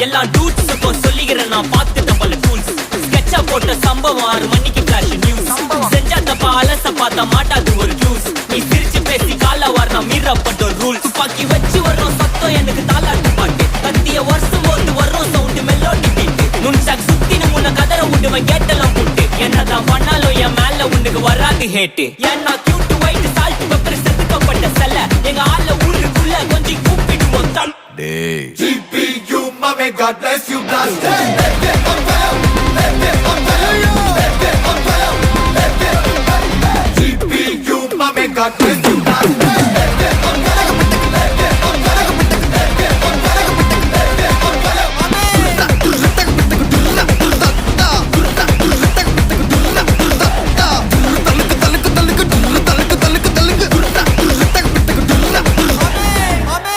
எல்லாம் டூட்ஸுக்கும் சொல்லிக்கிறேன் நான் பார்த்துட்ட பல டூல்ஸ். ஸ்கெட்சா போட்ட சம்பவம் 6 மணிக்கு ஃபிளாஷ் நியூஸ். செஞ்சா தப்பா அலச பார்த்தா மாட்டாது ஒரு ஜூஸ். நீ சிரிச்சு பேசி கால வாரினா மீறப்பட்ட ரூல்ஸ். துப்பாக்கி வச்சு வர்றோம் சத்தம் எனக்கு தாலாட்டு பாட்டு. கத்திய வருஷம் போது வர்றோம் சவுண்டு மெல்லோடி பீட்டு. நுண்சாக் சுத்தினு முன்ன கதற விடுவேன் கேட்டெல்லாம் போட்டு. என்னதான் பண்ணாலும் என் மேல உனக்கு வராது ஹேட்டு. ஏன்னா கியூட் ஒயிட் சால்ட் பெப்பர் செதுக்கப்பட்ட செல்ல. எங்க ஆள ஊருக்குள்ள கொஞ்சம் கூப்பிடுவோம் தம். GPU, mommy, God bless you, blast.